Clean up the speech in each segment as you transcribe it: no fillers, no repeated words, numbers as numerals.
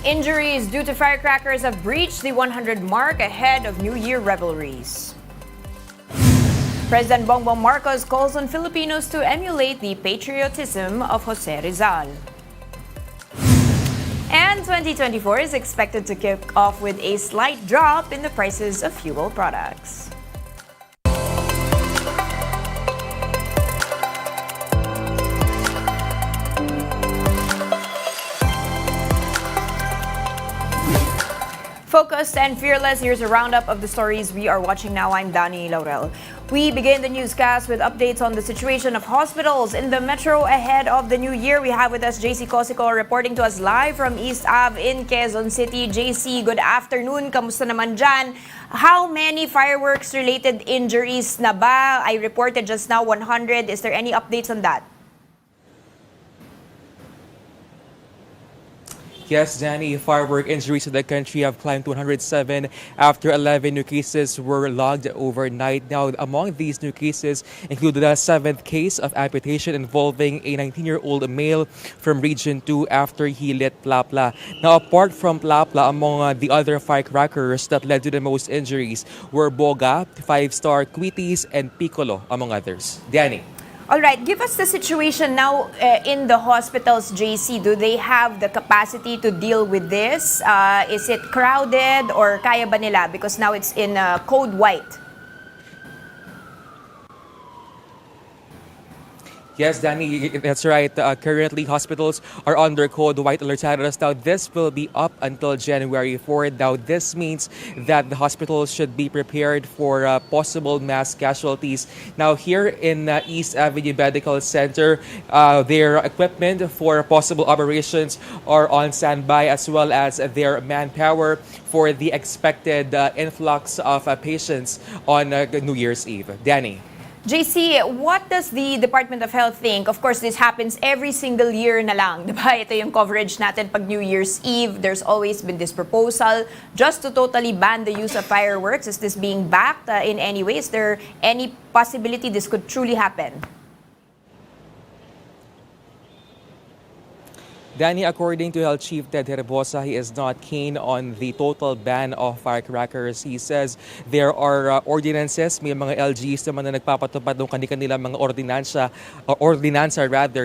Injuries due to firecrackers have breached the 100 mark ahead of New Year revelries. President Bongbong Marcos calls on Filipinos to emulate the patriotism of Jose Rizal. And 2024 is expected to kick off with a slight drop in the prices of fuel products. Focused and fearless, here's a roundup of the stories we are watching now. I'm Dani Laurel. We begin the newscast with updates on the situation of hospitals in the metro ahead of the new year. We have with us JC Cosico reporting to us live from East Ave in Quezon City. JC, good afternoon. Kamusta naman dyan? How many fireworks-related injuries na ba? I reported just now 100. Is there any updates on that? Yes, Danny, firework injuries in the country have climbed to 107 after 11 new cases were logged overnight. Now, among these new cases included a 7th case of amputation involving a 19-year-old male from Region 2 after he lit Plapla. Now, apart from Plapla, among the other firecrackers that led to the most injuries were Boga, 5-Star, Quitis, and Piccolo, among others. Danny. All right, give us the situation now in the hospitals, JC. Do they have the capacity to deal with this? Is it crowded or kaya ba nila? Because now it's in code white. Yes, Danny, that's right. Currently, hospitals are under code white alert status. Now, this will be up until January 4. Now, this means that the hospitals should be prepared for possible mass casualties. Now, here in East Avenue Medical Center, their equipment for possible operations are on standby, as well as their manpower for the expected influx of patients on New Year's Eve. Danny. JC, what does the Department of Health think? Of course, this happens every single year na lang. Diba? Ito yung coverage natin pag New Year's Eve. There's always been this proposal just to totally ban the use of fireworks. Is this being backed in any way? Is there any possibility this could truly happen? Danny, according to Health Chief Ted Herbosa, he is not keen on the total ban of firecrackers. He says there are ordinances, may mga LGs naman na nagpapatupad ng kanilang mga ordinansa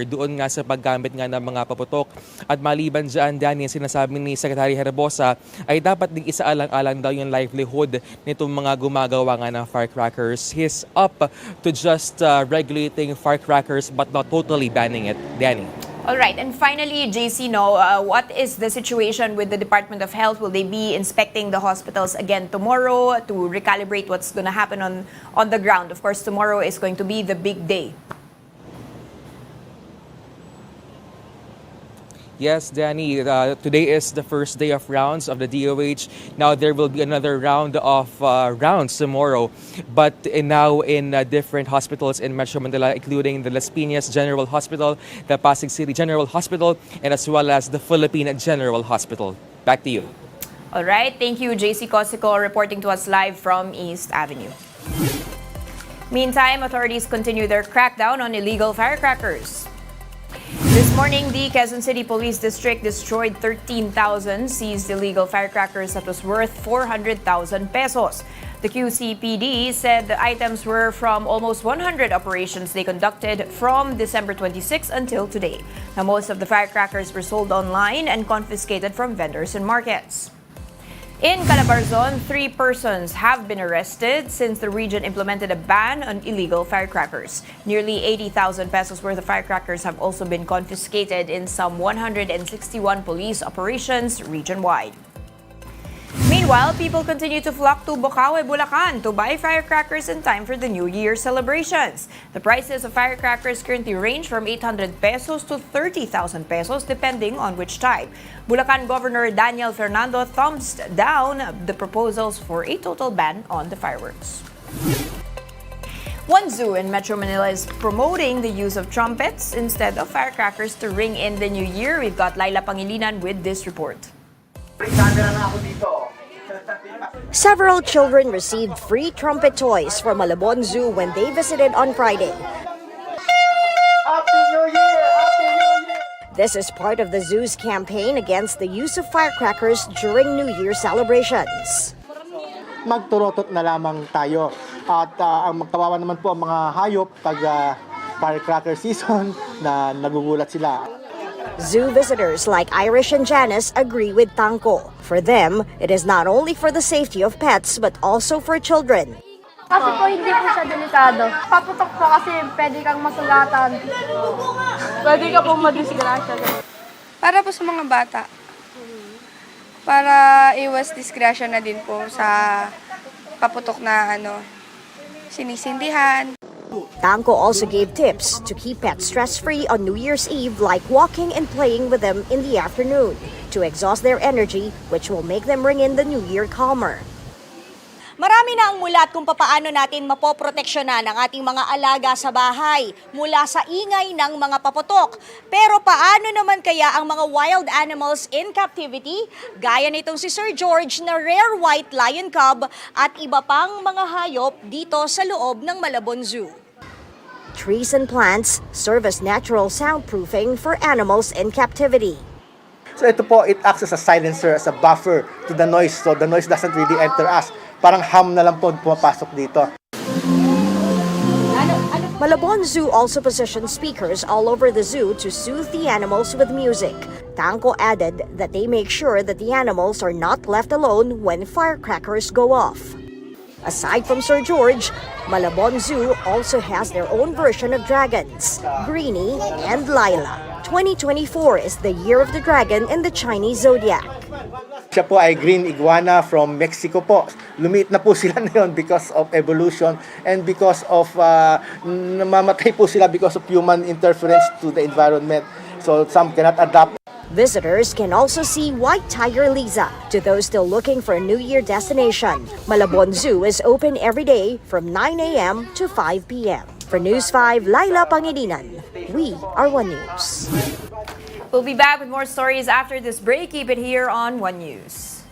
doon nga sa paggamit nga ng mga paputok. At maliban dyan, Danny, sinasabi ni Secretary Herbosa ay dapat ding isaalang-alang daw yung livelihood nitong mga gumagawa nga ng firecrackers. He's up to just regulating firecrackers but not totally banning it. Danny. All right, and finally, JC, what is the situation with the Department of Health? Will they be inspecting the hospitals again tomorrow to recalibrate what's going to happen on the ground? Of course, tomorrow is going to be the big day. Yes, Danny, today is the first day of rounds of the DOH. Now there will be another round of rounds tomorrow, but now in different hospitals in Metro Manila, including the Las Piñas General Hospital, the Pasig City General Hospital, and as well as the Philippine General Hospital. Back to you. All right, thank you, JC Cosico, reporting to us live from East Avenue. Meantime, authorities continue their crackdown on illegal firecrackers. This morning, the Quezon City Police District destroyed 13,000 seized illegal firecrackers that was worth 400,000 pesos. The QCPD said the items were from almost 100 operations they conducted from December 26 until today. Now, most of the firecrackers were sold online and confiscated from vendors and markets. In Calabarzon, 3 persons have been arrested since the region implemented a ban on illegal firecrackers. Nearly 80,000 pesos worth of firecrackers have also been confiscated in some 161 police operations region-wide. Meanwhile, people continue to flock to Bocaue, Bulacan to buy firecrackers in time for the New Year celebrations. The prices of firecrackers currently range from 800 pesos to 30,000 pesos depending on which type. Bulacan Governor Daniel Fernando thumbs down the proposals for a total ban on the fireworks. One zoo in Metro Manila is promoting the use of trumpets instead of firecrackers to ring in the new year. We've got Laila Pangilinan with this report. Several children received free trumpet toys from Malabon Zoo when they visited on Friday. Happy New Year! Happy New Year! This is part of the zoo's campaign against the use of firecrackers during New Year celebrations. Magturotot na lamang tayo. At ang magkawawa naman po ang mga hayop pag firecracker season na nagugulat sila. Zoo visitors like Irish and Janice agree with Tangko. For them, it is not only for the safety of pets but also for children. Kasi po hindi po siya delikado. Paputok po kasi pwede kang masugatan. Pwede ka po madisgrasya. Para po sa mga bata. Para iwas disgrasya na din po sa paputok na sinisindihan. Tangko also gave tips to keep pets stress-free on New Year's Eve, like walking and playing with them in the afternoon to exhaust their energy, which will make them ring in the New Year calmer. Marami na ang mulat kung papaano natin mapoproteksyonan ang ating mga alaga sa bahay mula sa ingay ng mga paputok. Pero paano naman kaya ang mga wild animals in captivity, gaya nitong si Sir George na rare white lion cub at iba pang mga hayop dito sa loob ng Malabon Zoo? Trees and plants serve as natural soundproofing for animals in captivity. So ito po, it acts as a silencer, as a buffer to the noise. So the noise doesn't really enter us. Parang hum na lang po pumapasok dito. Malabon Zoo also positions speakers all over the zoo to soothe the animals with music. Tangko added that they make sure that the animals are not left alone when firecrackers go off. Aside from Sir George, Malabon Zoo also has their own version of dragons, Greenie and Lila. 2024 is the year of the dragon in the Chinese zodiac. Siya po ay green iguana from Mexico po. Lumiit na po sila ngayon because of evolution and because of namamatay po sila because of human interference to the environment. So some cannot adapt. Visitors can also see white tiger Lisa. To those still looking for a New Year destination, Malabon Zoo is open every day from 9 a.m. to 5 p.m. For News 5, Laila Pangilinan. We are One News. We'll be back with more stories after this break. Keep it here on One News.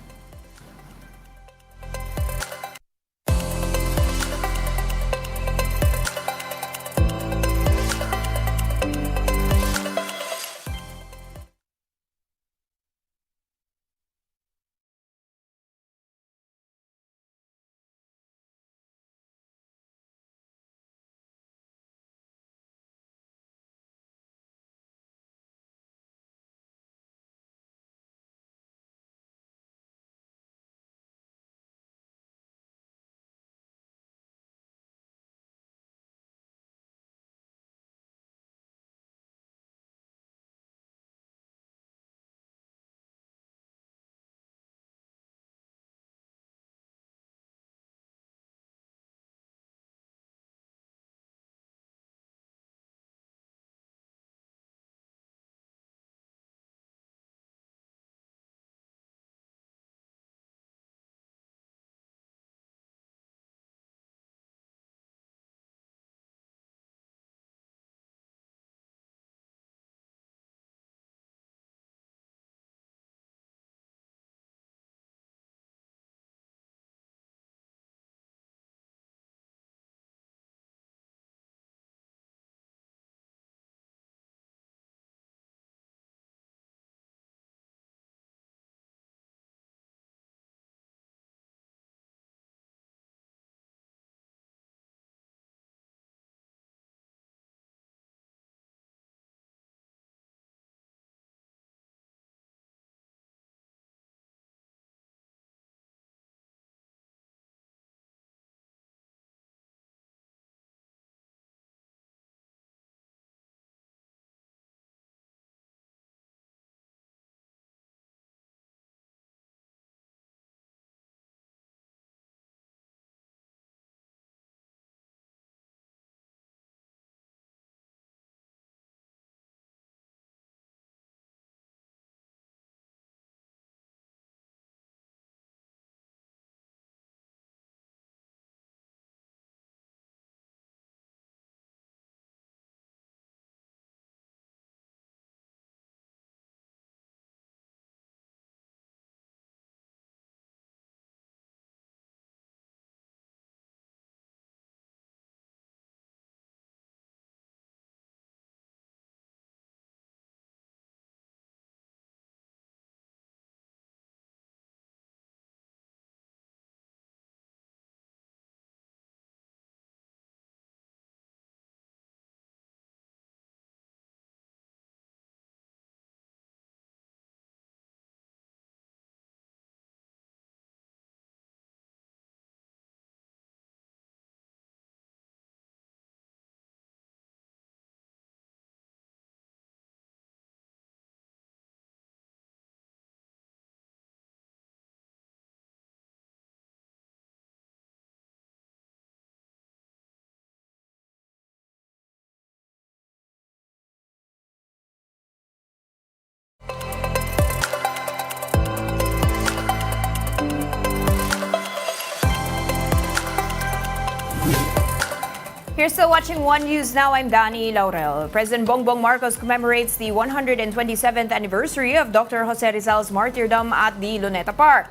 You're still watching One News Now. I'm Dani Laurel. President Bongbong Marcos commemorates the 127th anniversary of Dr. Jose Rizal's martyrdom at the Luneta Park.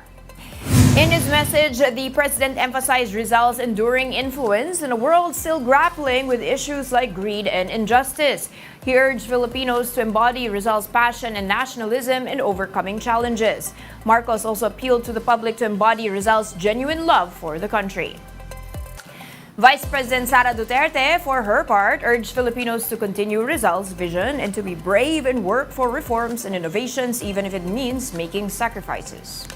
In his message, the president emphasized Rizal's enduring influence in a world still grappling with issues like greed and injustice. He urged Filipinos to embody Rizal's passion and nationalism in overcoming challenges. Marcos also appealed to the public to embody Rizal's genuine love for the country. Vice President Sara Duterte, for her part, urged Filipinos to continue Rizal's vision and to be brave and work for reforms and innovations, even if it means making sacrifices.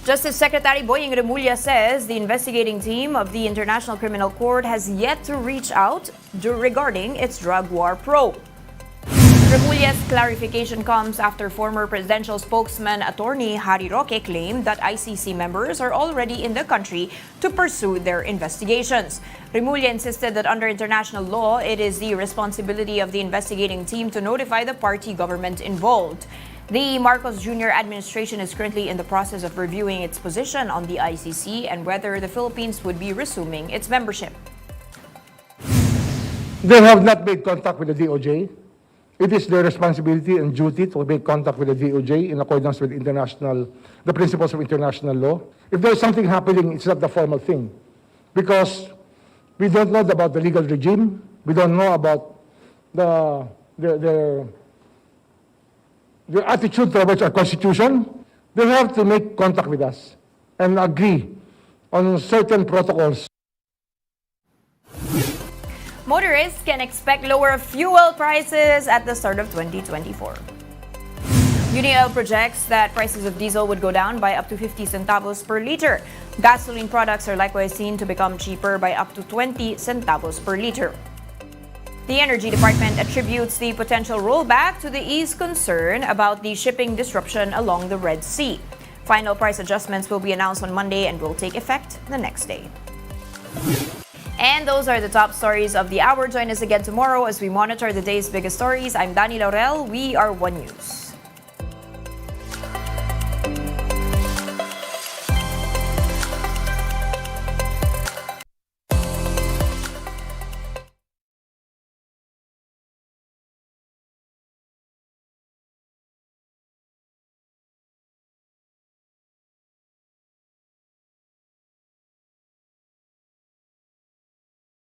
Justice Secretary Boying Remulla says the investigating team of the International Criminal Court has yet to reach out regarding its drug war probe. Remulla's clarification comes after former presidential spokesman attorney Harry Roque claimed that ICC members are already in the country to pursue their investigations. Remulla insisted that under international law, it is the responsibility of the investigating team to notify the party government involved. The Marcos Jr. administration is currently in the process of reviewing its position on the ICC and whether the Philippines would be resuming its membership. They have not made contact with the DOJ. It is their responsibility and duty to make contact with the DOJ in accordance with the principles of international law. If there is something happening, it's not the formal thing. Because we don't know about the legal regime. We don't know about their attitude towards our Constitution. They have to make contact with us and agree on certain protocols. Motorists can expect lower fuel prices at the start of 2024. UNIL projects that prices of diesel would go down by up to 50 centavos per liter. Gasoline products are likewise seen to become cheaper by up to 20 centavos per liter. The Energy Department attributes the potential rollback to the ease concern about the shipping disruption along the Red Sea. Final price adjustments will be announced on Monday and will take effect the next day. And those are the top stories of the hour. Join us again tomorrow as we monitor the day's biggest stories. I'm Dani Laurel. We are One News.